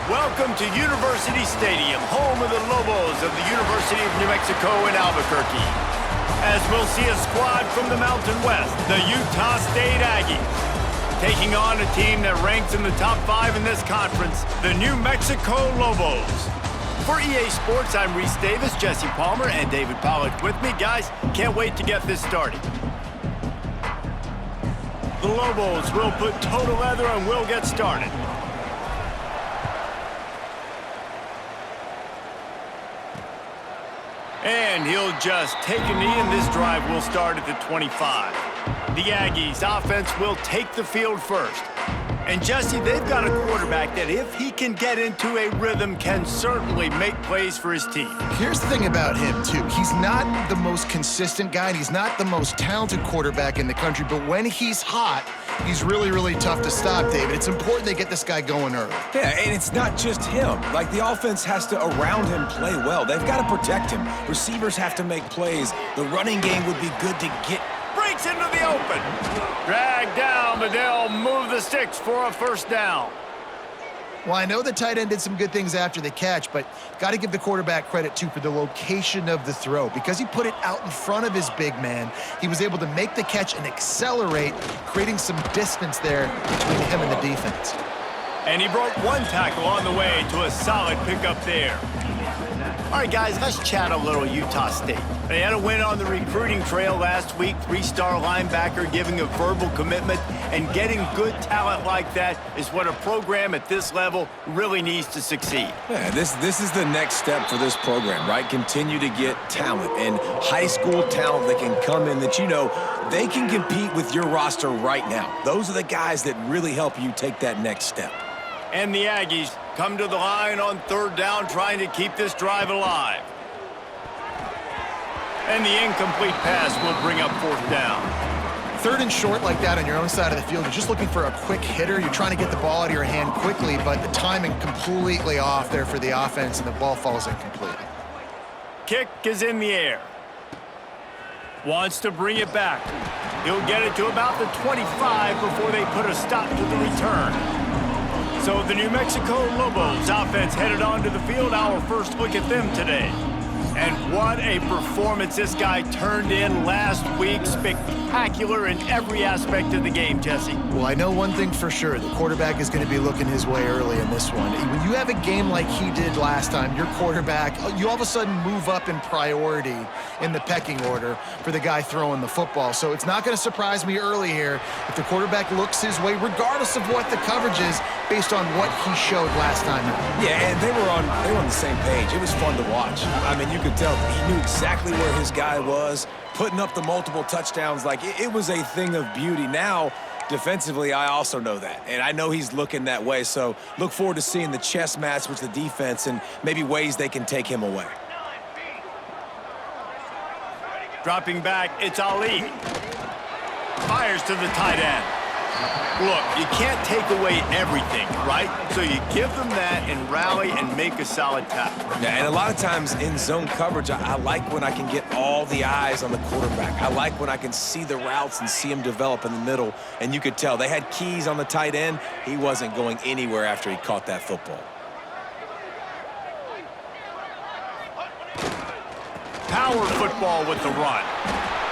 Welcome to University Stadium, home of the Lobos of the University of New Mexico in Albuquerque. As we'll see a squad from the Mountain West, the Utah State Aggies, taking on a team that ranks in the top 5 in this conference, the New Mexico Lobos. For EA Sports, I'm Reese Davis, Jesse Palmer, and David Pollack with me. Guys, can't wait to get this started. The Lobos will put total leather and we'll get started. And he'll just take a knee, and this drive will start at the 25. The Aggies offense will take the field first. And Jesse, they've got a quarterback that if he can get into a rhythm can certainly make plays for his team. Here's the thing about him, too. He's not the most consistent guy, and he's not the most talented quarterback in the country, but when he's hot, he's really, really tough to stop, David. It's important they get this guy going early. Yeah, and it's not just him. Like, the offense has to, around him, play well. They've got to protect him. Receivers have to make plays. The running game would be good to get. Breaks into the open. Dragged down, but they'll move the sticks for a first down. Well, I know the tight end did some good things after the catch, but got to give the quarterback credit, too, for the location of the throw. Because he put it out in front of his big man, he was able to make the catch and accelerate, creating some distance there between him and the defense. And he broke one tackle on the way to a solid pickup there. All right, guys, let's chat a little Utah State. They had a win on the recruiting trail last week, 3-star linebacker giving a verbal commitment, and getting good talent like that is what a program at this level really needs to succeed. Yeah, this is the next step for this program, right? Continue to get talent and high school talent that can come in that, you know, they can compete with your roster right now. Those are the guys that really help you take that next step. And the Aggies come to the line on third down, trying to keep this drive alive. And the incomplete pass will bring up fourth down. Third and short like that on your own side of the field, you're just looking for a quick hitter. You're trying to get the ball out of your hand quickly, but the timing completely off there for the offense, and the ball falls incomplete. Kick is in the air. Wants to bring it back. He'll get it to about the 25 before they put a stop to the return. So the New Mexico Lobos offense headed onto the field. Our first look at them today. And what a performance this guy turned in last week. Spectacular in every aspect of the game, Jesse. Well, I know one thing for sure. The quarterback is going to be looking his way early in this one. When you have a game like he did last time, your quarterback, you all of a sudden move up in priority in the pecking order for the guy throwing the football. So it's not going to surprise me early here if the quarterback looks his way, regardless of what the coverage is, based on what he showed last time out. Yeah, and they were on the same page. It was fun to watch. I mean, you could tell he knew exactly where his guy was, putting up the multiple touchdowns. Like, it was a thing of beauty. Now, defensively, I also know that, and I know he's looking that way. So look forward to seeing the chess match with the defense and maybe ways they can take him away. Dropping back, it's Ali. Fires to the tight end. Look, you can't take away everything, right? So you give them that and rally and make a solid tackle. Yeah, and a lot of times in zone coverage, I like when I can get all the eyes on the quarterback. I like when I can see the routes and see him develop in the middle. And you could tell they had keys on the tight end. He wasn't going anywhere after he caught that football. Power football with the run.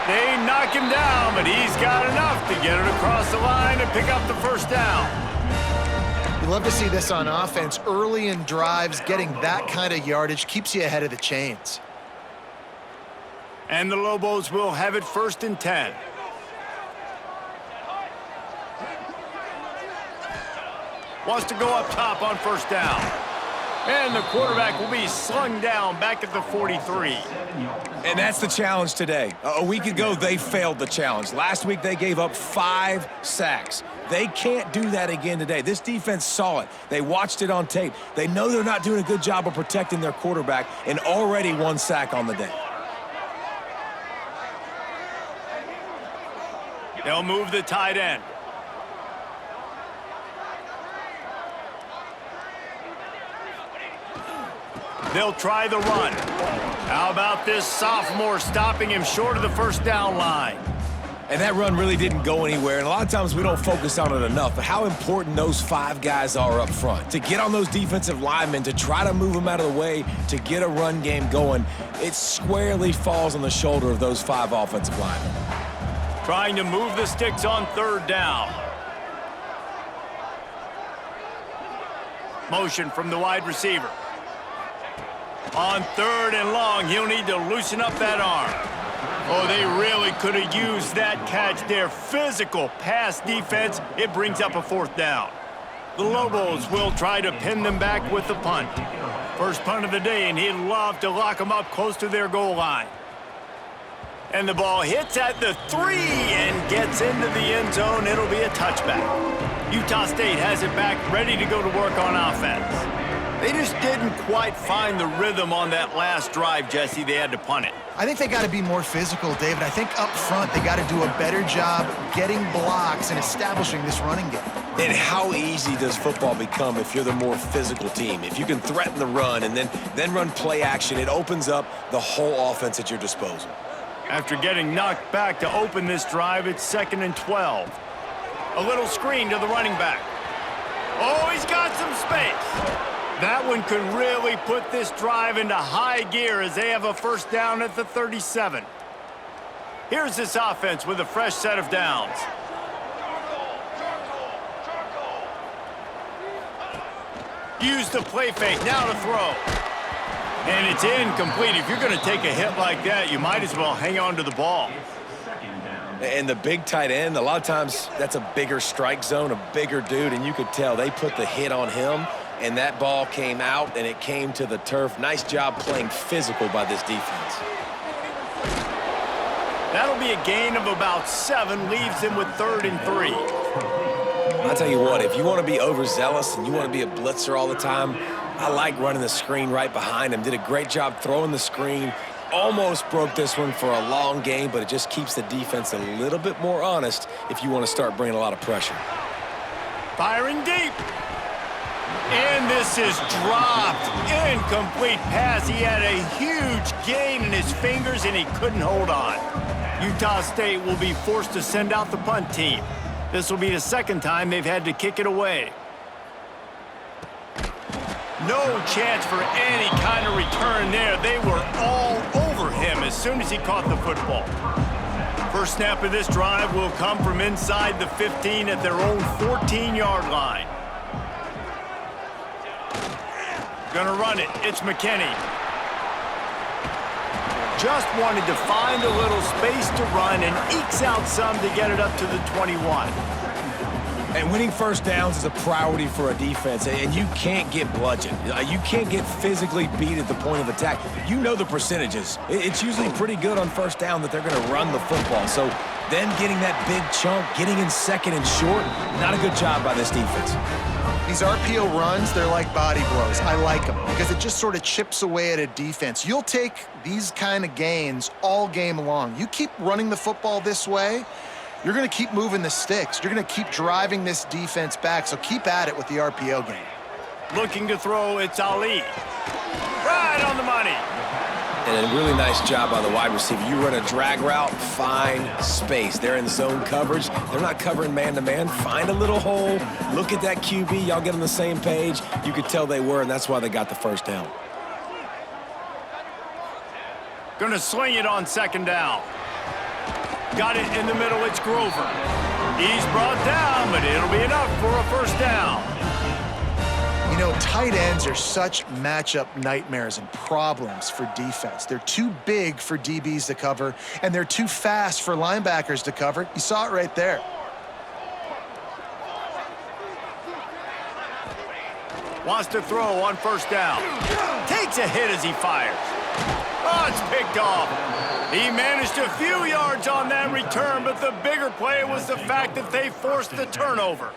They knock him down, but he's got enough to get it across the line and pick up the first down. You love to see this on offense. Early in drives, getting that kind of yardage keeps you ahead of the chains. And the Lobos will have it 1st and 10. Wants to go up top on first down. And the quarterback will be slung down back at the 43. And that's the challenge today. A week ago, they failed the challenge. Last week, they gave up 5 sacks. They can't do that again today. This defense saw it. They watched it on tape. They know they're not doing a good job of protecting their quarterback, and already 1 sack on the day. They'll move the tight end. They'll try the run. How about this sophomore stopping him short of the first down line? And that run really didn't go anywhere, and a lot of times we don't focus on it enough, but how important those 5 guys are up front. To get on those defensive linemen, to try to move them out of the way, to get a run game going, it squarely falls on the shoulder of those 5 offensive linemen. Trying to move the sticks on 3rd down. Motion from the wide receiver. On 3rd and long, he'll need to loosen up that arm. Oh, they really could have used that catch there. Physical pass defense. It brings up a 4th down. The Lobos will try to pin them back with the punt. First punt of the day, and he'd love to lock them up close to their goal line. And the ball hits at the 3 and gets into the end zone. It'll be a touchback. Utah State has it back, ready to go to work on offense. They just didn't quite find the rhythm on that last drive, Jesse. They had to punt it. I think they got to be more physical, David. I think up front they got to do a better job getting blocks and establishing this running game. And how easy does football become if you're the more physical team? If you can threaten the run and then run play action, it opens up the whole offense at your disposal. After getting knocked back to open this drive, it's 2nd and 12. A little screen to the running back. Oh, he's got some space. That one could really put this drive into high gear as they have a 1st down at the 37. Here's this offense with a fresh set of downs. Use the play fake, now to throw. And it's incomplete. If you're going to take a hit like that, you might as well hang on to the ball. And the big tight end, a lot of times that's a bigger strike zone, a bigger dude, and you could tell they put the hit on him, and that ball came out, and it came to the turf. Nice job playing physical by this defense. That'll be a gain of about 7, leaves him with 3rd and 3. I'll tell you what, if you want to be overzealous and you want to be a blitzer all the time, I like running the screen right behind him. Did a great job throwing the screen. Almost broke this one for a long game, but it just keeps the defense a little bit more honest if you want to start bringing a lot of pressure. Firing deep. And this is dropped. Incomplete pass. He had a huge gain in his fingers, and he couldn't hold on. Utah State will be forced to send out the punt team. This will be the 2nd time they've had to kick it away. No chance for any kind of return there. They were all over him as soon as he caught the football. First snap of this drive will come from inside the 15 at their own 14-yard line. Gonna run it. It's McKinney. Just wanted to find a little space to run and ekes out some to get it up to the 21. And winning 1st downs is a priority for a defense, and you can't get bludgeoned. You can't get physically beat at the point of attack. You know the percentages. It's usually pretty good on 1st down that they're going to run the football. So then getting that big chunk, getting in 2nd and short, not a good job by this defense. These RPO runs, they're like body blows. I like them because it just sort of chips away at a defense. You'll take these kind of gains all game long. You keep running the football this way, you're going to keep moving the sticks. You're going to keep driving this defense back, so keep at it with the RPO game. Looking to throw, it's Ali. Right on the money. And a really nice job by the wide receiver. You run a drag route, find space. They're in zone coverage. They're not covering man-to-man. Find a little hole. Look at that QB. Y'all get on the same page. You could tell they were, and that's why they got the 1st down. Gonna sling it on 2nd down. Got it in the middle, it's Grover. He's brought down, but it'll be enough for a 1st down. You know, tight ends are such matchup nightmares and problems for defense. They're too big for DBs to cover, and they're too fast for linebackers to cover. You saw it right there. Wants to throw on 1st down. Takes a hit as he fires. Oh, it's picked off. He managed a few yards on that return, but the bigger play was the fact that they forced the turnover.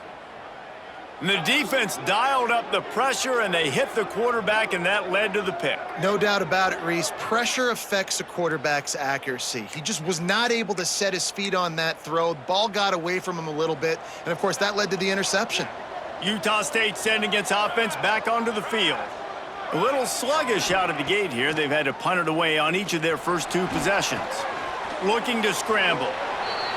And the defense dialed up the pressure, and they hit the quarterback, and that led to the pick. No doubt about it, Reese. Pressure affects a quarterback's accuracy. He just was not able to set his feet on that throw. The ball got away from him a little bit, and, of course, that led to the interception. Utah State sending its offense back onto the field. A little sluggish out of the gate here. They've had to punt it away on each of their first 2 possessions. Looking to scramble.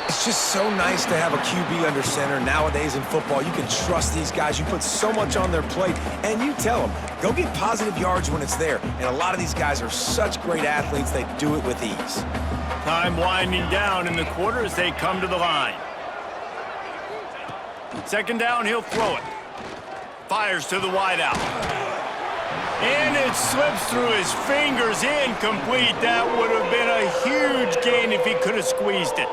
It's just so nice to have a QB under center. Nowadays in football, you can trust these guys. You put so much on their plate, and you tell them, go get positive yards when it's there. And a lot of these guys are such great athletes, they do it with ease. Time winding down in the quarter as they come to the line. Second down, he'll throw it. Fires to the wideout. And it slips through his fingers, incomplete. That would have been a huge gain if he could have squeezed it.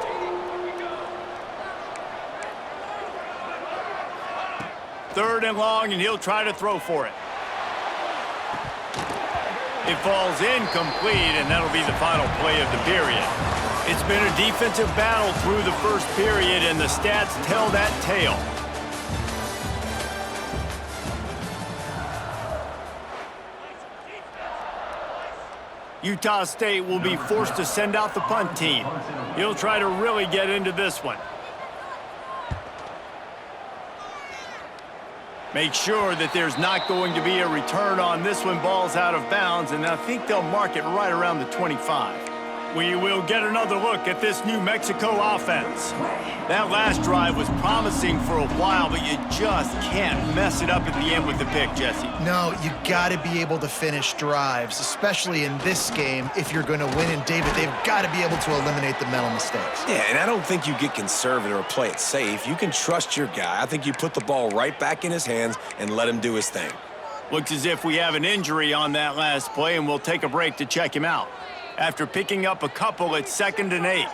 Third and long, and he'll try to throw for it. It falls incomplete, and that'll be the final play of the period. It's been a defensive battle through the first period, and the stats tell that tale. Utah State will be forced to send out the punt team. He'll try to really get into this one. Make sure that there's not going to be a return on this one. Ball's out of bounds, and I think they'll mark it right around the 25. We will get another look at this New Mexico offense. That last drive was promising for a while, but you just can't mess it up at the end with the pick, Jesse. No, you got to be able to finish drives, especially in this game. If you're going to win, and David, they've got to be able to eliminate the mental mistakes. Yeah, and I don't think you get conservative or play it safe. You can trust your guy. I think you put the ball right back in his hands and let him do his thing. Looks as if we have an injury on that last play, and we'll take a break to check him out. After picking up a couple at 2nd and 8.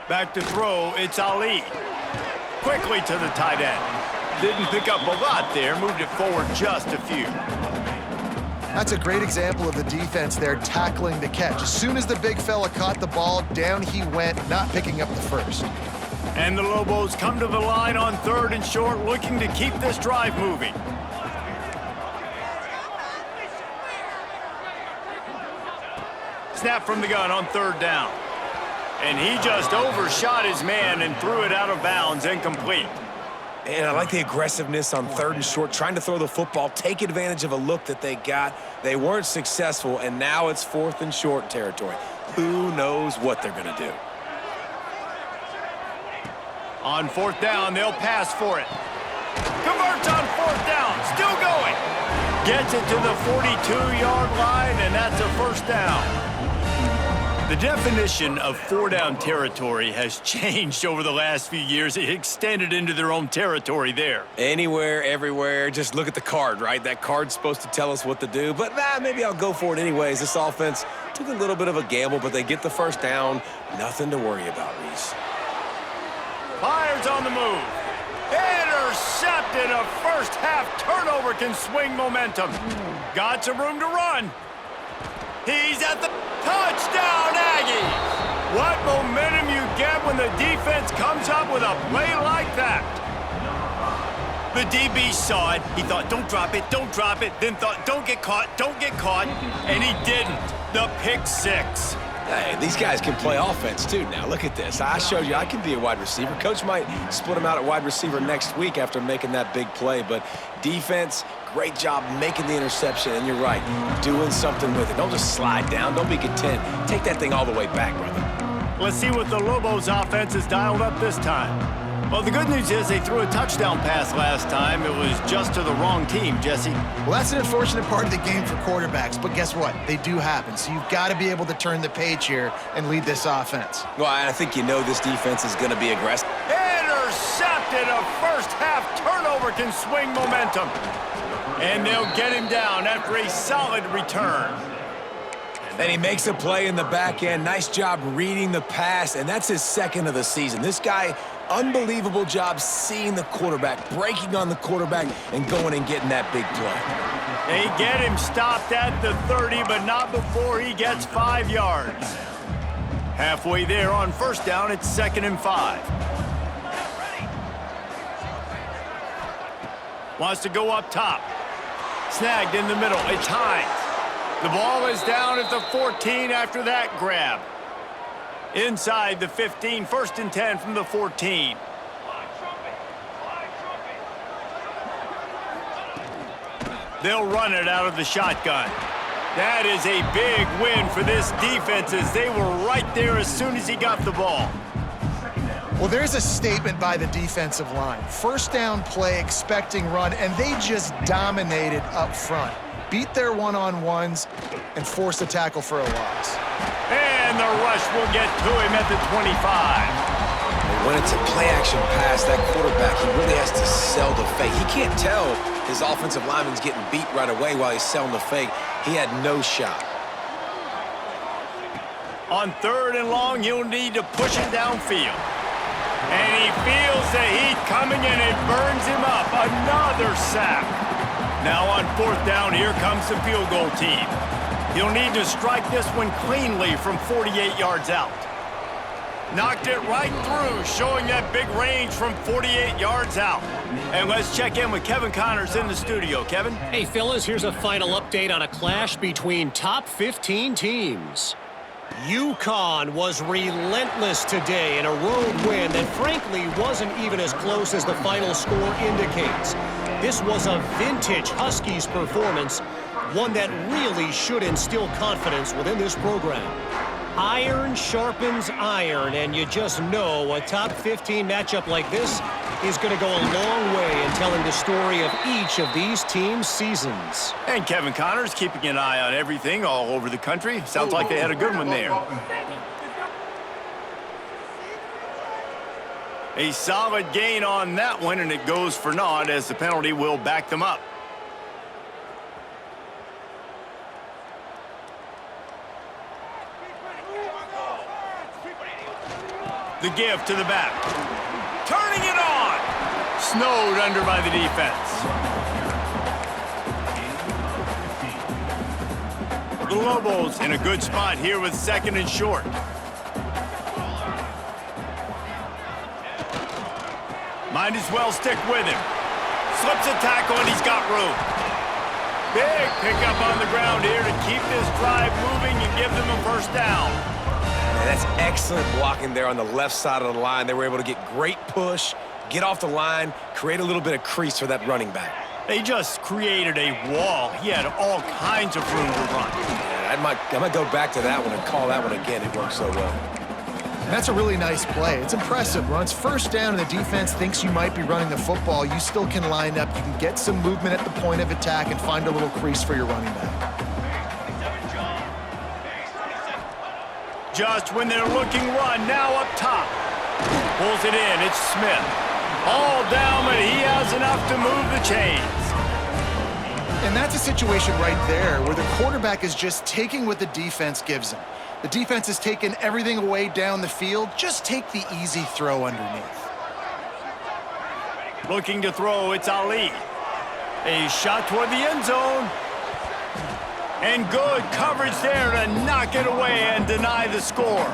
Back to throw, it's Ali. Quickly to the tight end. Didn't pick up a lot there, moved it forward just a few. That's a great example of the defense there tackling the catch. As soon as the big fella caught the ball, down he went, not picking up the first. And the Lobos come to the line on 3rd and short, looking to keep this drive moving. Snap from the gun on 3rd down. And he just overshot his man and threw it out of bounds, incomplete. And I like the aggressiveness on 3rd and short, trying to throw the football, take advantage of a look that they got. They weren't successful, and now it's 4th and short territory. Who knows what they're going to do? On 4th down, they'll pass for it. Converts on 4th down, still going. Gets it to the 42-yard line, and that's a 1st down. The definition of 4-down territory has changed over the last few years. It extended into their own territory there. Anywhere, everywhere, just look at the card, right? That card's supposed to tell us what to do, but maybe I'll go for it anyways. This offense took a little bit of a gamble, but they get the 1st down. Nothing to worry about, Reese. Fires on the move. Intercepted. A first-half turnover can swing momentum. Got some room to run. He's at the touchdown, Aggies. What momentum you get when the defense comes up with a play like that. The DB saw it. He thought, don't drop it, don't drop it. Then thought, don't get caught, and he didn't. The pick 6. Hey, these guys can play offense, too. Now, look at this. I showed you I can be a wide receiver. Coach might split him out at wide receiver next week after making that big play. But defense, great job making the interception. And you're right, doing something with it. Don't just slide down. Don't be content. Take that thing all the way back, brother. Let's see what the Lobos offense has dialed up this time. Well, the good news is they threw a touchdown pass last time. It was just to the wrong team, Jesse. Well, that's an unfortunate part of the game for quarterbacks, but guess what? They do happen, so you've got to be able to turn the page here and lead this offense. Well, I think you know this defense is going to be aggressive. Intercepted. A first-half turnover can swing momentum. And they'll get him down after a solid return. Then he makes a play in the back end. Nice job reading the pass, and that's his 2nd of the season. This guy, unbelievable job seeing the quarterback, breaking on the quarterback, and going and getting that big play. They get him stopped at the 30, but not before he gets 5 yards. Halfway there on 1st down, it's 2nd and 5. Wants to go up top. Snagged in the middle. It's Hines. The ball is down at the 14 after that grab. Inside the 15, 1st and 10 from the 14. They'll run it out of the shotgun. That is a big win for this defense as they were right there as soon as he got the ball. Well, there's a statement by the defensive line. First down play, expecting run, and they just dominated up front. Beat their one-on-ones and forced a tackle for a loss. And the rush will get to him at the 25. When it's a play-action pass, that quarterback, he really has to sell the fake. He can't tell his offensive lineman's getting beat right away while he's selling the fake. He had no shot. On 3rd and long, he'll need to push it downfield. And he feels the heat coming and it burns him up. Another sack. Now on 4th down, here comes the field goal team. He'll need to strike this one cleanly from 48 yards out. Knocked it right through, showing that big range from 48 yards out. And let's check in with Kevin Connors in the studio. Kevin? Hey, fellas, here's a final update on a clash between top 15 teams. UConn was relentless today in a road win that frankly wasn't even as close as the final score indicates. This was a vintage Huskies performance, one that really should instill confidence within this program. Iron sharpens iron, and you just know a top 15 matchup like this is going to go a long way in telling the story of each of these teams' seasons. And Kevin Connors keeping an eye on everything all over the country. Sounds like they had a good one there. A solid gain on that one, and it goes for naught as the penalty will back them up. The give to the back. Turning it on. Snowed under by the defense. The Lobos in a good spot here with 2nd and short. Might as well stick with him. Slips a tackle and he's got room. Big pickup on the ground here to keep this drive moving and give them a first down. That's excellent blocking there on the left side of the line. They were able to get great push, get off the line, create a little bit of crease for that running back. They just created a wall. He had all kinds of room to run. Yeah, I might go back to that one and call that one again. It worked so well. And that's a really nice play. It's impressive. When it's first down and the defense thinks you might be running the football, you still can line up. You can get some movement at the point of attack and find a little crease for your running back. Just when they're looking run, now up top. Pulls it in, it's Smith. All down, but he has enough to move the chains. And that's a situation right there where the quarterback is just taking what the defense gives him. The defense has taken everything away down the field. Just take the easy throw underneath. Looking to throw, it's Ali. A shot toward the end zone. And good coverage there to knock it away and deny the score.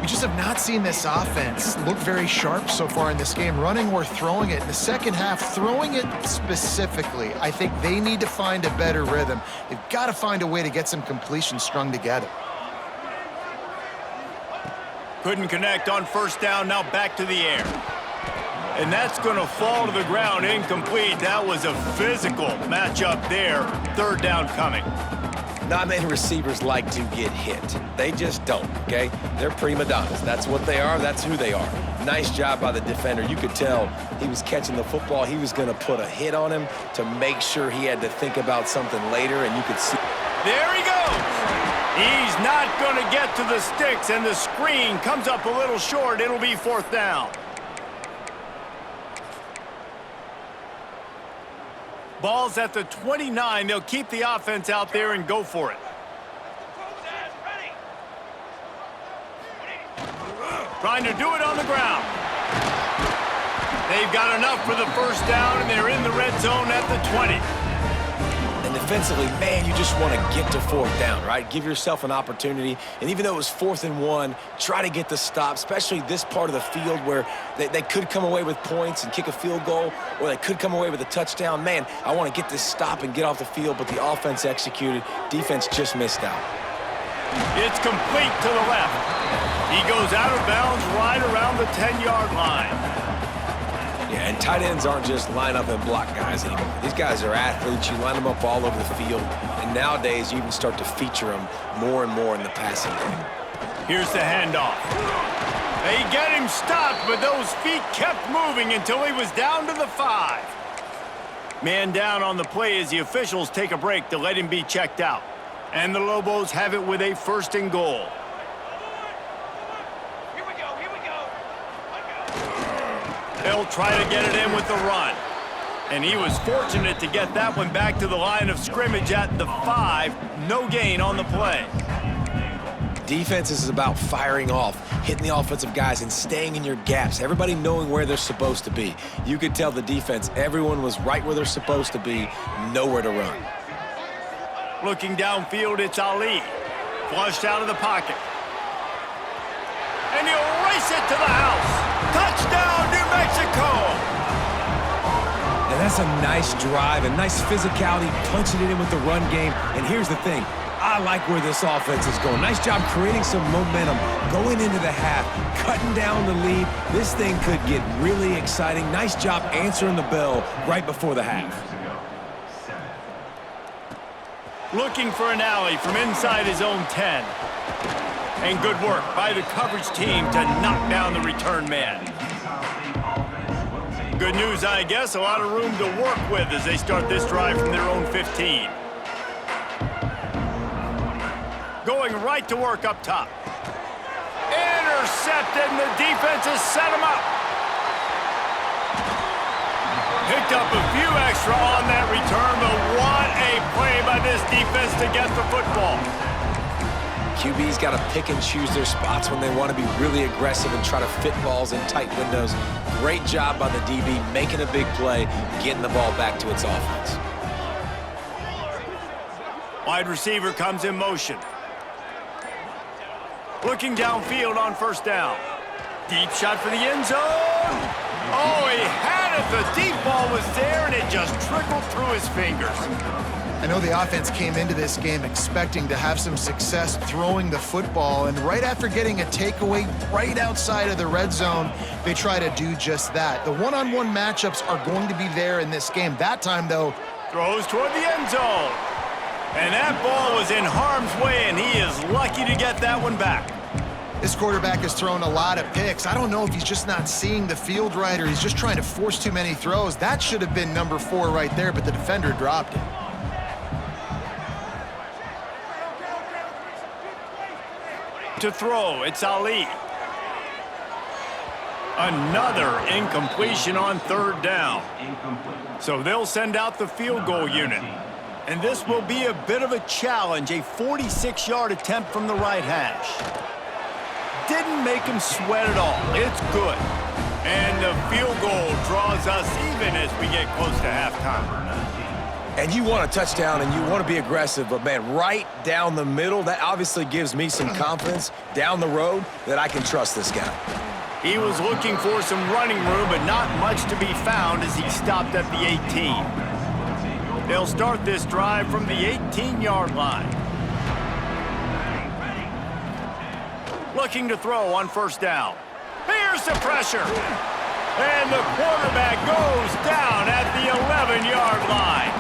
We just have not seen this offense look very sharp so far in this game, running or throwing it. In the second half, throwing it specifically, I think they need to find a better rhythm. They've got to find a way to get some completions strung together. Couldn't connect on first down, now back to the air. And that's going to fall to the ground, incomplete. That was a physical matchup there. 3rd down coming. Not many receivers like to get hit. They just don't, okay? They're prima donnas. That's what they are. That's who they are. Nice job by the defender. You could tell he was catching the football. He was going to put a hit on him to make sure he had to think about something later, and you could see. There he goes. He's not going to get to the sticks, and the screen comes up a little short. It'll be 4th down. Ball's at the 29. They'll keep the offense out there and go for it. Trying to do it on the ground. They've got enough for the first down, and they're in the red zone at the 20. And defensively, man, you just want to get to 4th down, right? Give yourself an opportunity. And even though it was 4th and 1, try to get the stop, especially this part of the field where they could come away with points and kick a field goal, or they could come away with a touchdown. Man, I want to get this stop and get off the field, but the offense executed. Defense just missed out. It's complete to the left. He goes out of bounds right around the 10-yard line. Yeah, and tight ends aren't just line up and block guys anymore. These guys are athletes. You line them up all over the field. And nowadays, you even start to feature them more and more in the passing game. Here's the handoff. They get him stopped, but those feet kept moving until he was down to the 5. Man down on the play as the officials take a break to let him be checked out. And the Lobos have it with a 1st and goal. Here we go. They'll try to get it in with the run. And he was fortunate to get that one back to the line of scrimmage at the 5. No gain on the play. Defense is about firing off, hitting the offensive guys, and staying in your gaps. Everybody knowing where they're supposed to be. You could tell the defense, everyone was right where they're supposed to be, nowhere to run. Looking downfield, it's Ali. Flushed out of the pocket. And he'll race it to the house. Touchdown, New Mexico! And that's a nice drive, a nice physicality, punching it in with the run game. And here's the thing. I like where this offense is going. Nice job creating some momentum, going into the half, cutting down the lead. This thing could get really exciting. Nice job answering the bell right before the half. Looking for an alley from inside his own 10. And good work by the coverage team to knock down the return man. Good news, I guess. A lot of room to work with as they start this drive from their own 15. Going right to work up top. Intercepted, and the defense has set him up. Picked up a few extra on that return, but what a play by this defense to get the football. QB's got to pick and choose their spots when they want to be really aggressive and try to fit balls in tight windows. Great job by the DB, making a big play, getting the ball back to its offense. Wide receiver comes in motion. Looking downfield on 1st down. Deep shot for the end zone. Oh, he had it. The deep ball was there, and it just trickled through his fingers. I know the offense came into this game expecting to have some success throwing the football, and right after getting a takeaway right outside of the red zone, they try to do just that. The one-on-one matchups are going to be there in this game. That time, though, Throws toward the end zone. And that ball was in harm's way, and he is lucky to get that one back. this quarterback has thrown a lot of picks. I don't know if he's just not seeing the field right or he's just trying to force too many throws. That should have been number 4 right there, but the defender dropped it. To throw, it's Ali. Another incompletion on 3rd down. So they'll send out the field goal unit. And this will be a bit of a challenge, a 46-yard attempt from the right hash. Didn't make him sweat at all. It's good. And the field goal draws us even as we get close to halftime. And you want a touchdown and you want to be aggressive, but man, right down the middle, that obviously gives me some confidence down the road that I can trust this guy. He was looking for some running room, but not much to be found as he stopped at the 18. They'll start this drive from the 18-yard line. Looking to throw on 1st down. Here's the pressure. And the quarterback goes down at the 11-yard line.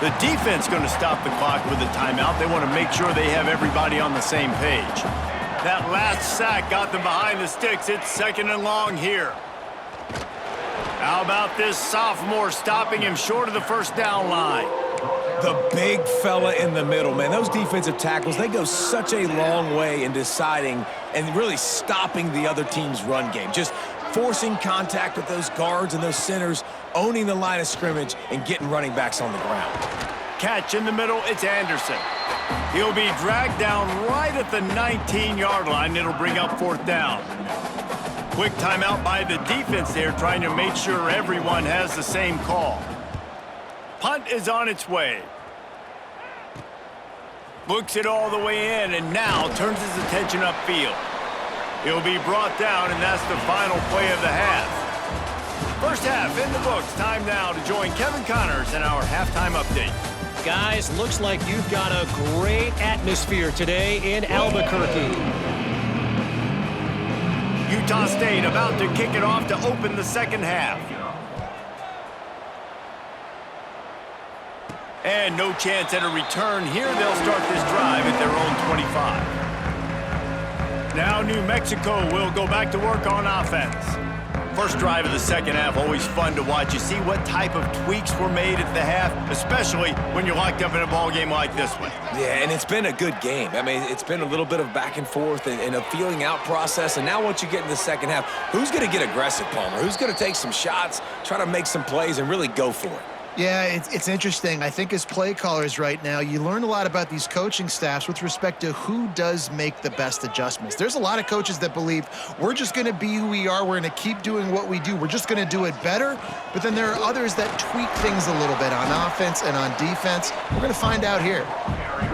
The defense going to stop the clock with a timeout. They want to make sure they have everybody on the same page. That last sack got them behind the sticks. It's 2nd and long here. How about this sophomore stopping him short of the 1st down line? The big fella in the middle, man. Those defensive tackles, they go such a long way in deciding and really stopping the other team's run game. Just forcing contact with those guards and those centers, owning the line of scrimmage, and getting running backs on the ground. Catch in the middle, it's Anderson. He'll be dragged down right at the 19-yard line. It'll bring up 4th down. Quick timeout by the defense there, trying to make sure everyone has the same call. Punt is on its way. Books it all the way in, and now turns his attention upfield. He'll be brought down, and that's the final play of the half. First half in the books. Time now to join Kevin Connors in our halftime update. Guys, looks like you've got a great atmosphere today in Albuquerque. Utah State about to kick it off to open the 2nd half. And no chance at a return here. They'll start this drive at their own 25. Now New Mexico will go back to work on offense. First drive of the second half, always fun to watch. You see what type of tweaks were made at the half, especially when you're locked up in a ball game like this one. Yeah, and it's been a good game. I mean, it's been a little bit of back and forth and a feeling out process. And now once you get in the second half, who's going to get aggressive, Palmer? Who's going to take some shots, try to make some plays, and really go for it? Yeah, it's interesting. I think as play callers right now, you learn a lot about these coaching staffs with respect to who does make the best adjustments. There's a lot of coaches that believe we're just going to be who we are. We're going to keep doing what we do. We're just going to do it better. But then there are others that tweak things a little bit on offense and on defense. We're going to find out here.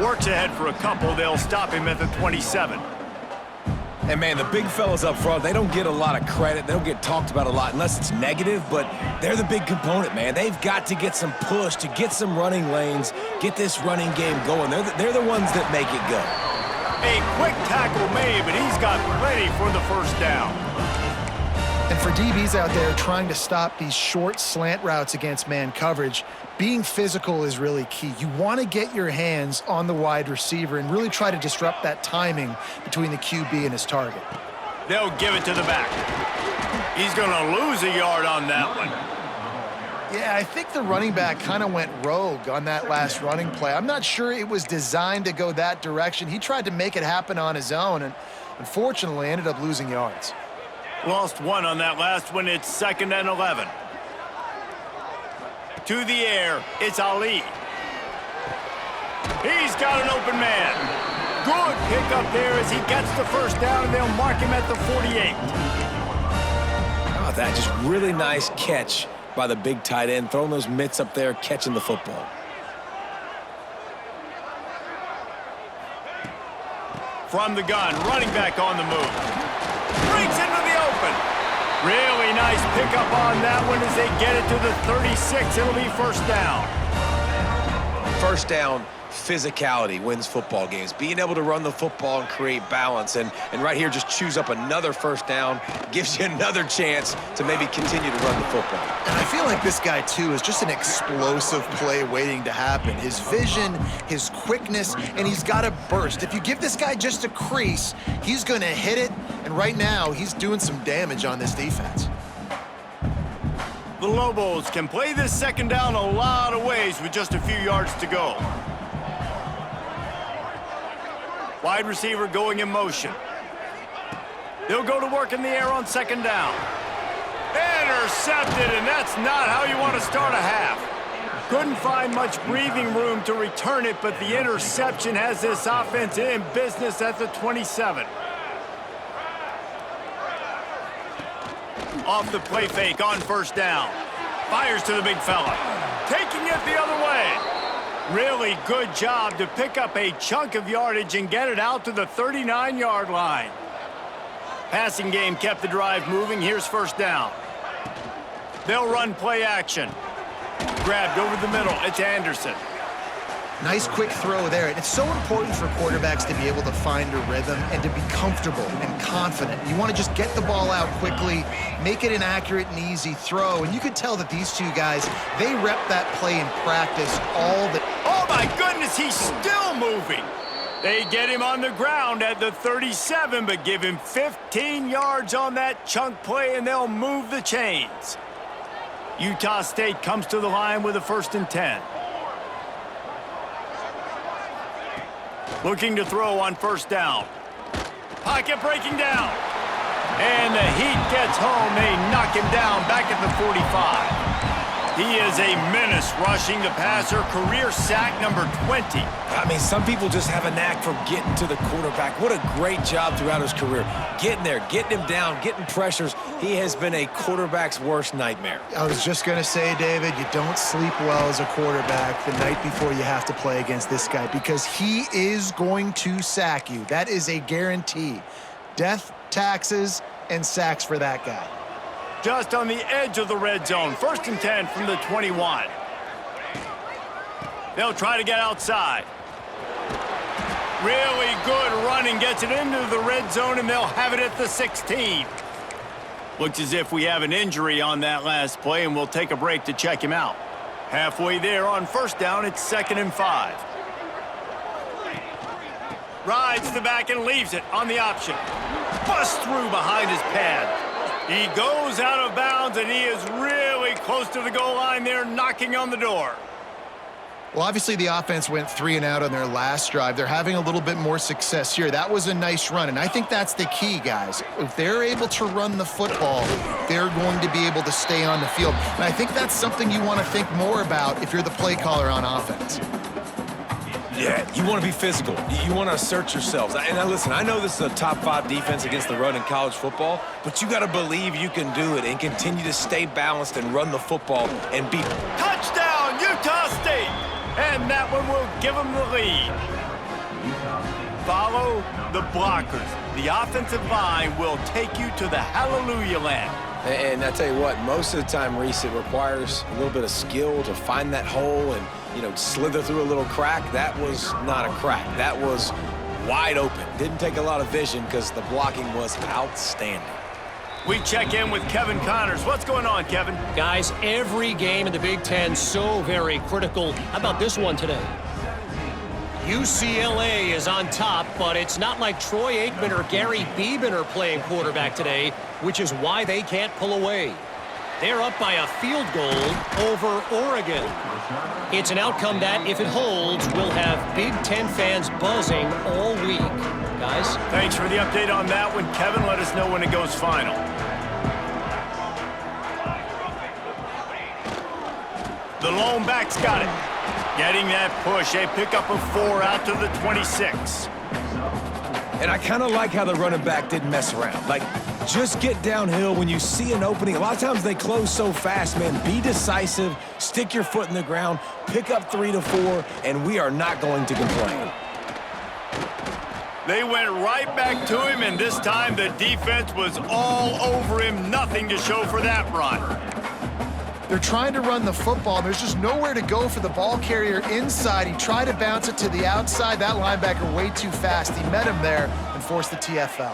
Works ahead for a couple. They'll stop him at the 27. And, man, the big fellas up front, they don't get a lot of credit. They don't get talked about a lot unless it's negative, but they're the big component, man. They've got to get some push, to get some running lanes, get this running game going. They're the ones that make it go. A quick tackle made, but he's got plenty for the first down. And for DBs out there trying to stop these short slant routes against man coverage, being physical is really key. You want to get your hands on the wide receiver and really try to disrupt that timing between the QB and his target. They'll give it to the back. He's going to lose a yard on that one. Yeah, I think the running back kind of went rogue on that last running play. I'm not sure it was designed to go that direction. He tried to make it happen on his own and unfortunately ended up losing yards. Lost one on that last one. It's 2nd and 11. To the air, it's Ali. He's got an open man. Good pick up there as he gets the first down, and they'll mark him at the 48. How about that? Just really nice catch by the big tight end, throwing those mitts up there, catching the football. From the gun, running back on the move. Breaks into the open. Really nice pickup on that one as they get it to the 36. It'll be first down. First down, physicality wins football games. Being able to run the football and create balance. And right here, just choose up another first down. Gives you another chance to maybe continue to run the football. And I feel like this guy, too, is just an explosive play waiting to happen. His vision, his quickness, and he's got a burst. If you give this guy just a crease, he's going to hit it. And right now, he's doing some damage on this defense. The Lobos can play this second down a lot of ways with just a few yards to go. Wide receiver going in motion. They'll go to work in the air on second down. Intercepted, and that's not how you want to start a half. Couldn't find much breathing room to return it, but the interception has this offense in business at the 27. Off the play fake on first down. Fires to the big fella. Taking it the other way. Really good job to pick up a chunk of yardage and get it out to the 39-yard line. Passing game kept the drive moving. Here's first down. They'll run play action. Grabbed over the middle. It's Anderson. Nice quick throw there. And it's so important for quarterbacks to be able to find a rhythm and to be comfortable and confident. You want to just get the ball out quickly, make it an accurate and easy throw. And you could tell that these two guys, they rep that play in practice all the... Oh, my goodness, he's still moving. They get him on the ground at the 37, but give him 15 yards on that chunk play, and they'll move the chains. Utah State comes to the line with a 1st and 10. Looking to throw on first down. Pocket breaking down. And the Heat gets home. They knock him down back at the 45. He is a menace rushing the passer. Career sack number 20. I mean, some people just have a knack for getting to the quarterback. What a great job throughout his career. Getting there, getting him down, getting pressures. He has been a quarterback's worst nightmare. I was just going to say, David, you don't sleep well as a quarterback the night before you have to play against this guy because he is going to sack you. That is a guarantee. Death, taxes, and sacks for that guy. Just on the edge of the red zone. 1st and 10 from the 21. They'll try to get outside. Really good running. Gets it into the red zone, and they'll have it at the 16. Looks as if we have an injury on that last play, and we'll take a break to check him out. Halfway there on first down, it's 2nd and 5. Rides the back and leaves it on the option. Busts through behind his pad. He goes out of bounds, and he is really close to the goal line there, knocking on the door. Well, obviously the offense went 3 and out on their last drive. They're having a little bit more success here. That was a nice run, and I think that's the key, guys. If they're able to run the football, they're going to be able to stay on the field. And I think that's something you want to think more about if you're the play caller on offense. Yeah, you want to be physical. You want to assert yourselves. And now listen, I know this is a top 5 defense against the run in college football, but you got to believe you can do it and continue to stay balanced and run the football and beat. Touchdown, Utah State! And that one will give them the lead. Follow the blockers. The offensive line will take you to the hallelujah land. And I tell you what, most of the time, Reese, it requires a little bit of skill to find that hole and, slither through a little crack. That was not a crack. That was wide open. Didn't take a lot of vision because the blocking was outstanding. We check in with Kevin Connors. What's going on, Kevin? Guys, every game in the Big Ten so very critical. How about this one today? UCLA is on top, but it's not like Troy Aikman or Gary Beeman are playing quarterback today, which is why they can't pull away. They're up by a field goal over Oregon. It's an outcome that, if it holds, will have Big Ten fans buzzing all week. Guys? Thanks for the update on that one, Kevin. Let us know when it goes final. The lone back's got it. Getting that push, a pickup of 4 out to the 26. And I kind of like how the running back didn't mess around. Like, just get downhill when you see an opening. A lot of times they close so fast, man. Be decisive, stick your foot in the ground, pick up 3 to 4, and we are not going to complain. They went right back to him, and this time the defense was all over him. Nothing to show for that run. They're trying to run the football, and there's just nowhere to go for the ball carrier inside. He tried to bounce it to the outside. That linebacker way too fast. He met him there and forced the TFL.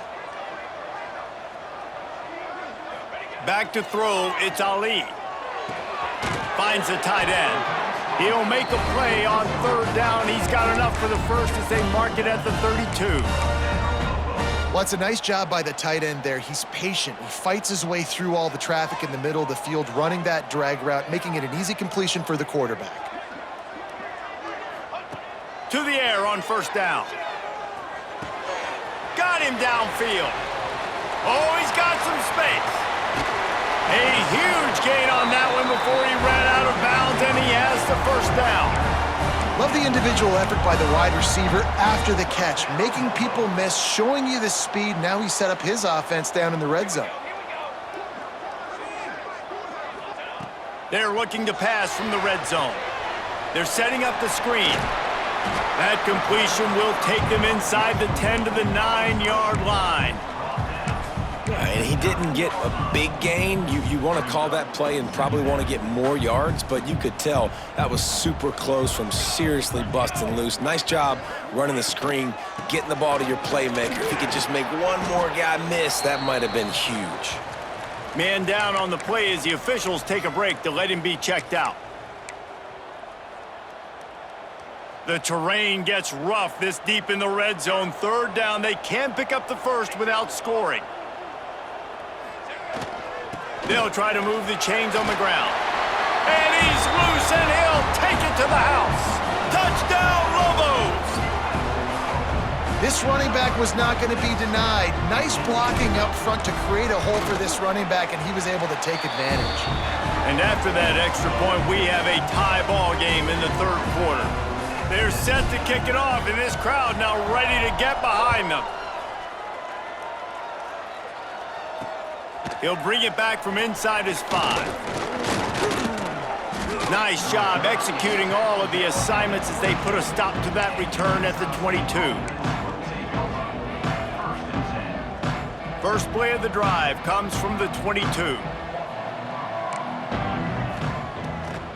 Back to throw, it's Ali. Finds the tight end. He'll make a play on 3rd down. He's got enough for the first as they mark it at the 32. Well, it's a nice job by the tight end there. He's patient. He fights his way through all the traffic in the middle of the field, running that drag route, making it an easy completion for the quarterback. To the air on 1st down. Got him downfield. Oh, he's got some space. A huge gain on that one before he ran out of bounds, and he has the 1st down. Love the individual effort by the wide receiver after the catch, making people miss, showing you the speed. Now he set up his offense down in the red zone. They're looking to pass from the red zone. They're setting up the screen. That completion will take them inside the 10 to the 9-yard line. And he didn't get a big gain. You want to call that play and probably want to get more yards, but you could tell that was super close from seriously busting loose. Nice job running the screen, getting the ball to your playmaker. If he could just make one more guy miss, that might have been huge. Man down on the play as the officials take a break to let him be checked out. The terrain gets rough this deep in the red zone. 3rd down, they can't pick up the first without scoring. They'll try to move the chains on the ground. And he's loose, and he'll take it to the house. Touchdown, Lobos! This running back was not going to be denied. Nice blocking up front to create a hole for this running back, and he was able to take advantage. And after that extra point, we have a tie ball game in the 3rd quarter. They're set to kick it off, and this crowd now ready to get behind them. He'll bring it back from inside his 5. Nice job executing all of the assignments as they put a stop to that return at the 22. First play of the drive comes from the 22.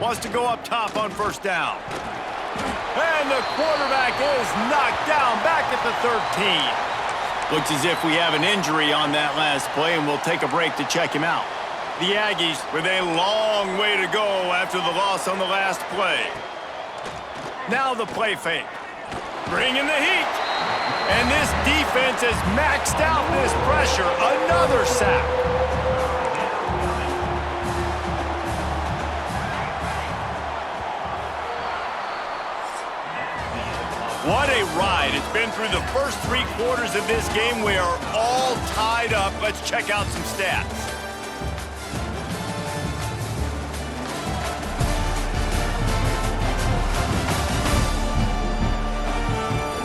Wants to go up top on 1st down. And the quarterback is knocked down back at the 13. Looks as if we have an injury on that last play, and we'll take a break to check him out. The Aggies with a long way to go after the loss on the last play. Now the play fake. Bringing the heat. And this defense has maxed out this pressure. Another sack. What a ride. It's been through the first 3 quarters of this game. We are all tied up. Let's check out some stats.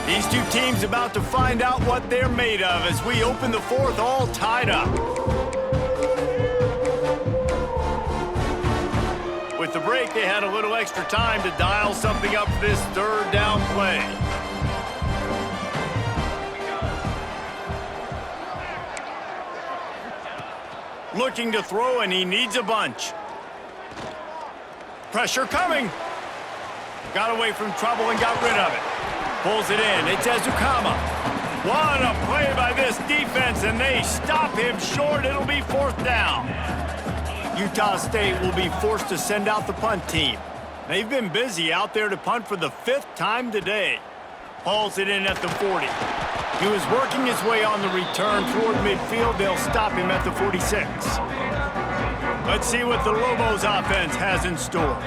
These two teams about to find out what they're made of as we open the 4th all tied up. With the break, they had a little extra time to dial something up for this 3rd down play. Looking to throw, and he needs a bunch. Pressure coming. Got away from trouble and got rid of it. Pulls it in. It's Ezukama. What a play by this defense, and they stop him short. It'll be 4th down. Utah State will be forced to send out the punt team. They've been busy out there to punt for the 5th time today. Hauls it in at the 40. He was working his way on the return toward midfield. They'll stop him at the 46. Let's see what the Lobos offense has in store.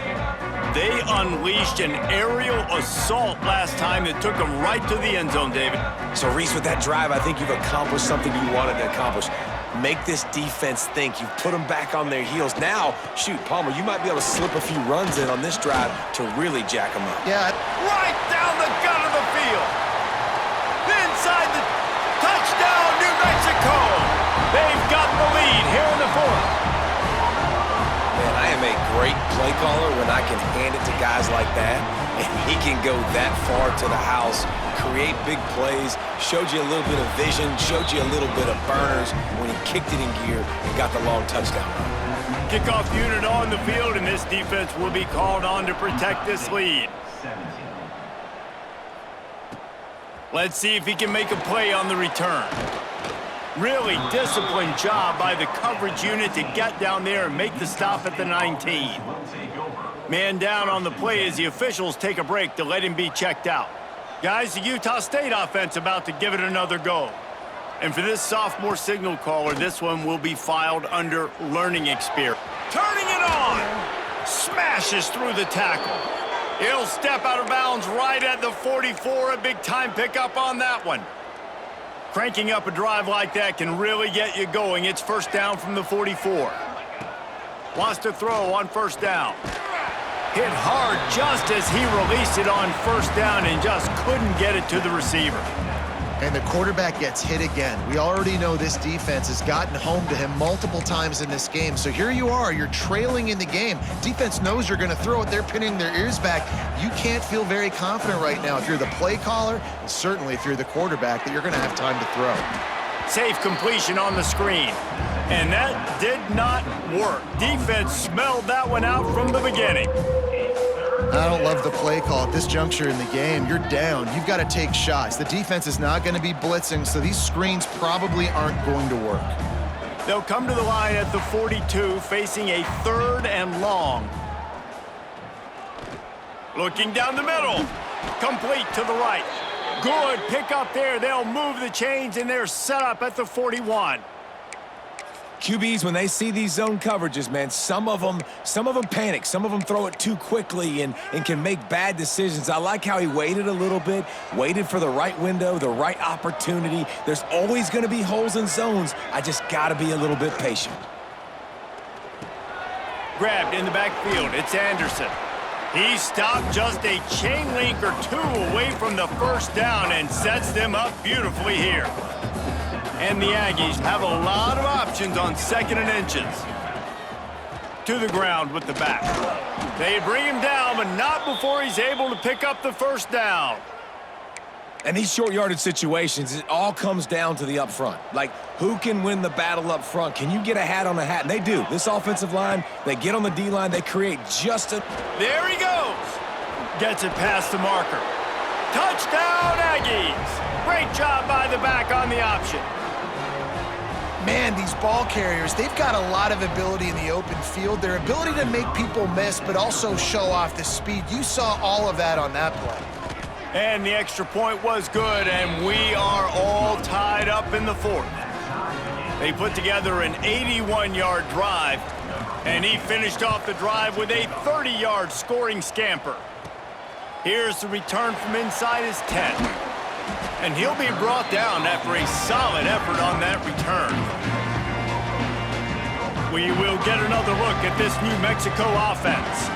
They unleashed an aerial assault last time that took them right to the end zone, David. So, Reese, with that drive, I think you've accomplished something you wanted to accomplish. Make this defense think. You've put them back on their heels. Now, shoot, Palmer, you might be able to slip a few runs in on this drive to really jack them up. Yeah. Right down the gut of the field. Inside the touchdown, New Mexico. They've got the lead here in the 4th. Man, I am a great play caller when I can hand it to guys like that, and he can go that far to the house, create big plays, showed you a little bit of vision, showed you a little bit of burners when he kicked it in gear and got the long touchdown run. Kickoff unit on the field, and this defense will be called on to protect this lead. Let's see if he can make a play on the return. Really disciplined job by the coverage unit to get down there and make the stop at the 19. Man down on the play as the officials take a break to let him be checked out. Guys, the Utah State offense about to give it another go. And for this sophomore signal caller, this one will be filed under learning experience. Turning it on! Smashes through the tackle. He'll step out of bounds right at the 44. A big-time pickup on that one. Cranking up a drive like that can really get you going. It's 1st down from the 44. Wants to throw on 1st down. Hit hard just as he released it on 1st down and just couldn't get it to the receiver. And the quarterback gets hit again. We already know this defense has gotten home to him multiple times in this game. So here you are, you're trailing in the game. Defense knows you're going to throw it. They're pinning their ears back. You can't feel very confident right now if you're the play caller, and certainly if you're the quarterback, that you're going to have time to throw. Safe completion on the screen. And that did not work. Defense smelled that one out from the beginning. I don't love the play call at this juncture in the game. You're down. You've got to take shots. The defense is not going to be blitzing, so these screens probably aren't going to work. They'll come to the line at the 42, facing a 3rd and long. Looking down the middle. Complete to the right. Good pick up there. They'll move the chains, and they're set up at the 41. QBs, when they see these zone coverages, man, some of them panic. Some of them throw it too quickly and can make bad decisions. I like how he waited a little bit, waited for the right window, the right opportunity. There's always going to be holes in zones. I just got to be a little bit patient. Grabbed in the backfield. It's Anderson. He stopped just a chain link or 2 away from the 1st down and sets them up beautifully here. And the Aggies have a lot of options on 2nd and inches. To the ground with the back. They bring him down, but not before he's able to pick up the 1st down. And these short yardage situations, it all comes down to the up front. Like, who can win the battle up front? Can you get a hat on the hat? And they do. This offensive line, they get on the D-line, they create just a... There he goes. Gets it past the marker. Touchdown, Aggies. Great job by the back on the option. Man, these ball carriers, they've got a lot of ability in the open field. Their ability to make people miss, but also show off the speed. You saw all of that on that play. And the extra point was good, and we are all tied up in the fourth. They put together an 81-yard drive, and he finished off the drive with a 30-yard scoring scamper. Here's the return from inside his 10. And he'll be brought down after a solid effort on that return. We will get another look at this New Mexico offense.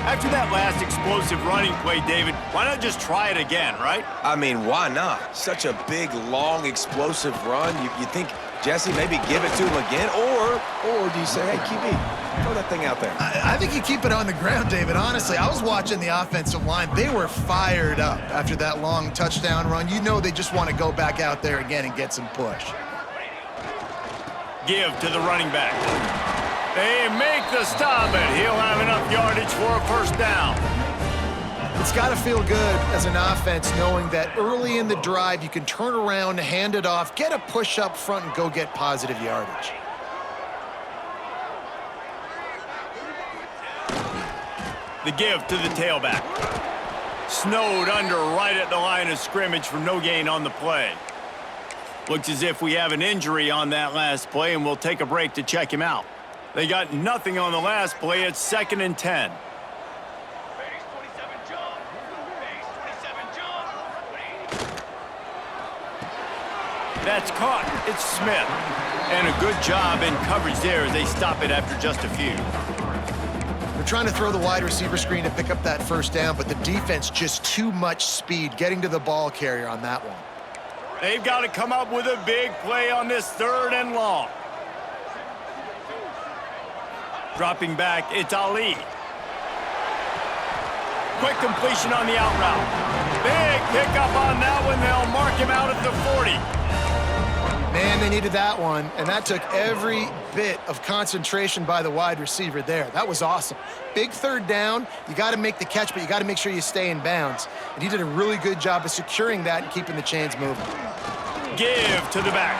After that last explosive running play, David, why not just try it again, right? I mean, why not? Such a big, long, explosive run. You think, Jesse, maybe give it to him again? Or do you say, hey, QB, throw that thing out there? I think you keep it on the ground, David. Honestly, I was watching the offensive line. They were fired up after that long touchdown run. You know they just want to go back out there again and get some push. Give to the running back. They make the stop, and he'll have enough yardage for a first down. It's got to feel good as an offense knowing that early in the drive you can turn around, hand it off, get a push up front, and go get positive yardage. The give to the tailback. Snowed under right at the line of scrimmage for no gain on the play. Looks as if we have an injury on that last play, and we'll take a break to check him out. They got nothing on the last play. It's 2nd and 10. That's caught. It's Smith. And a good job in coverage there as they stop it after just a few. They're trying to throw the wide receiver screen to pick up that first down, but the defense just too much speed getting to the ball carrier on that one. They've got to come up with a big play on this 3rd and long. Dropping back, it's Ali. Quick completion on the out route. Big pickup on that one. They'll mark him out at the 40. Man, they needed that one, and that took every bit of concentration by the wide receiver there. That was awesome. Big 3rd down. You got to make the catch, but you got to make sure you stay in bounds. And he did a really good job of securing that and keeping the chains moving. Give to the back.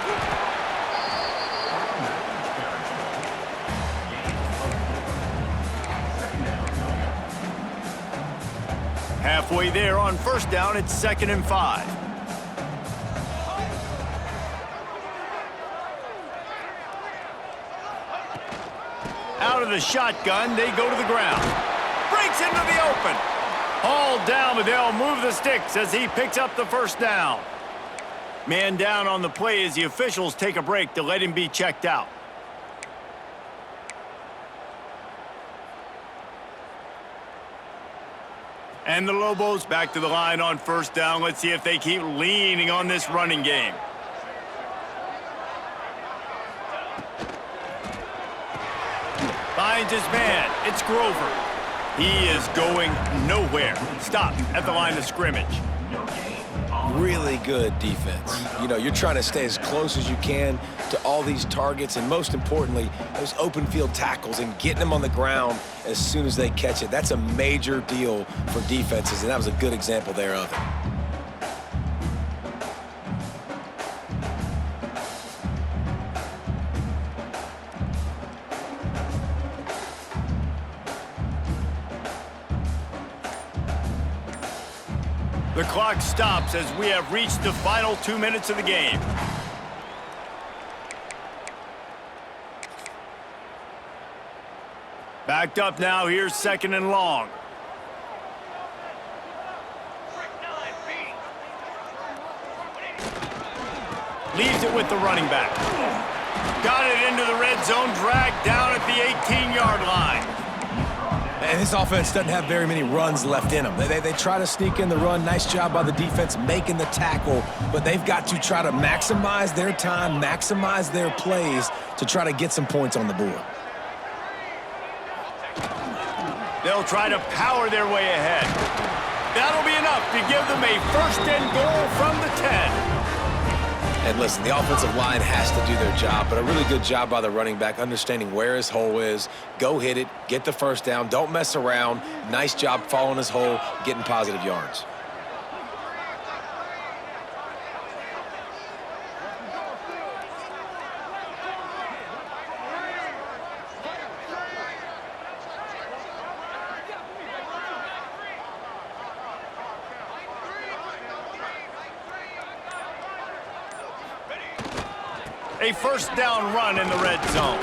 Halfway there on first down, it's 2nd and 5. Out of the shotgun, they go to the ground. Breaks into the open. Hauled down, but they'll move the sticks as he picks up the first down. Man down on the play as the officials take a break to let him be checked out. And the Lobos back to the line on first down. Let's see if they keep leaning on this running game. Finds his man. It's Grover. He is going nowhere. Stop at the line of scrimmage. Really good defense. You know, you're trying to stay as close as you can to all these targets, and most importantly, those open field tackles and getting them on the ground as soon as they catch it. That's a major deal for defenses, and that was a good example there of it. The clock stops as we have reached the final 2 minutes of the game. Backed up now, here's 2nd and long. Leaves it with the running back. Got it into the red zone, dragged down at the 18-yard line. And this offense doesn't have very many runs left in them. They try to sneak in the run. Nice job by the defense making the tackle, but they've got to try to maximize their time, maximize their plays to try to get some points on the board. They'll try to power their way ahead. That'll be enough to give them a 1st and goal from the 10. And listen, the offensive line has to do their job, but a really good job by the running back understanding where his hole is. Go hit it, get the first down, don't mess around. Nice job following his hole, getting positive yards. A first down run in the red zone.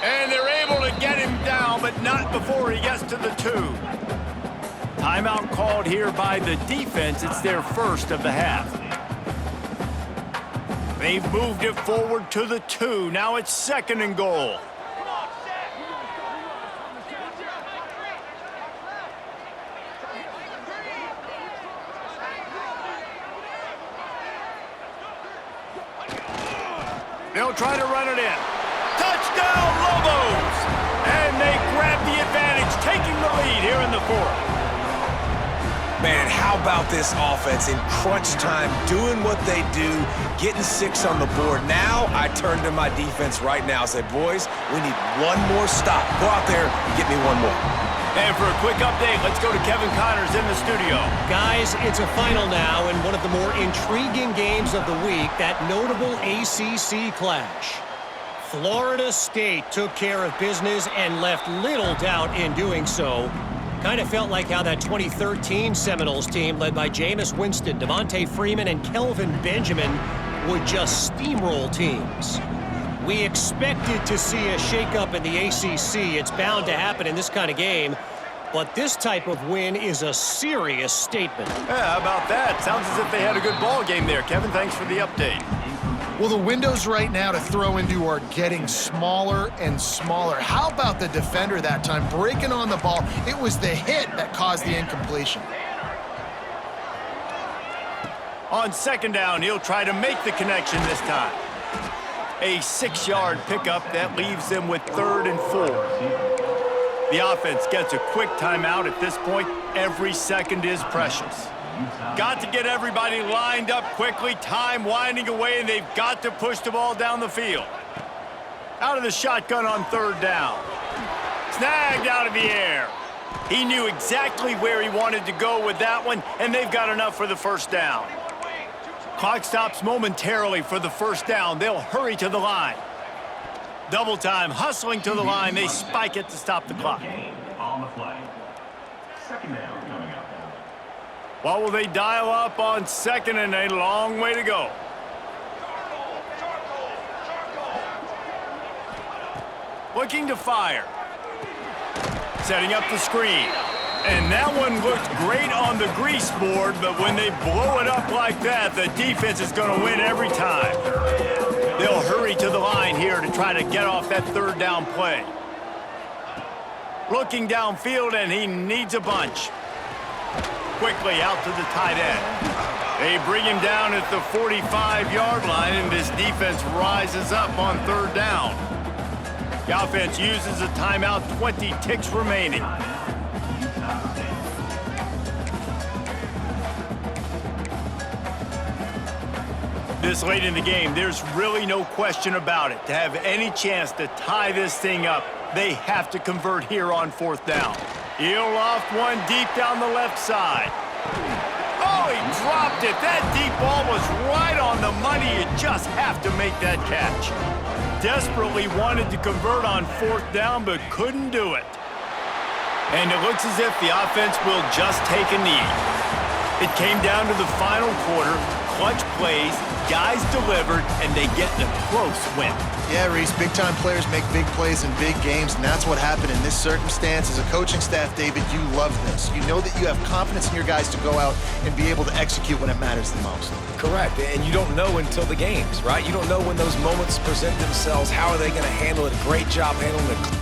And they're able to get him down, but not before he gets to the 2. Timeout called here by the defense. It's their first of the half. They've moved it forward to the 2. Now it's 2nd and goal. They'll try to run it in. Touchdown, Lobos! And they grab the advantage, taking the lead here in the 4th. Man, how about this offense in crunch time, doing what they do, getting 6 on the board. Now I turn to my defense right now and say, boys, we need one more stop. Go out there and get me one more. And for a quick update, let's go to Kevin Connors in the studio. Guys, it's a final now in one of the more intriguing games of the week, that notable ACC clash. Florida State took care of business and left little doubt in doing so. Kind of felt like how that 2013 Seminoles team, led by Jameis Winston, Devontae Freeman, and Kelvin Benjamin, would just steamroll teams. We expected to see a shakeup in the ACC. It's bound to happen in this kind of game. But this type of win is a serious statement. Yeah, how about that? Sounds as if they had a good ball game there. Kevin, thanks for the update. Well, the windows right now to throw into are getting smaller and smaller. How about the defender that time breaking on the ball? It was the hit that caused the incompletion. On 2nd down, he'll try to make the connection this time. A 6-yard pickup that leaves them with 3rd and 4. The offense gets a quick timeout at this point. Every second is precious. Got to get everybody lined up quickly. Time winding away, and they've got to push the ball down the field. Out of the shotgun on 3rd down. Snagged out of the air. He knew exactly where he wanted to go with that one, and they've got enough for the 1st down. Clock stops momentarily for the 1st down. They'll hurry to the line. Double time, hustling to the line. They spike it to stop the clock. On the play. 2nd down coming up. What will they dial up on 2nd and a long way to go? Looking to fire. Setting up the screen. And that one looked great on the grease board, but when they blow it up like that, the defense is going to win every time. They'll hurry to the line here to try to get off that 3rd down play. Looking downfield, and he needs a bunch. Quickly out to the tight end. They bring him down at the 45-yard line, and this defense rises up on 3rd down. The offense uses a timeout, 20 ticks remaining. This late in the game, there's really no question about it. To have any chance to tie this thing up, they have to convert here on 4th down. He'll loft one deep down the left side. Oh, he dropped it. That deep ball was right on the money. You just have to make that catch. Desperately wanted to convert on 4th down, but couldn't do it. And it looks as if the offense will just take a knee. It came down to the final quarter. Clutch plays, guys delivered, and they get a close win. Yeah, Reese, big-time players make big plays in big games, and that's what happened in this circumstance. As a coaching staff, David, you love this. You know that you have confidence in your guys to go out and be able to execute when it matters the most. Correct, and you don't know until the games, right? You don't know when those moments present themselves. How are they going to handle it? Great job handling it.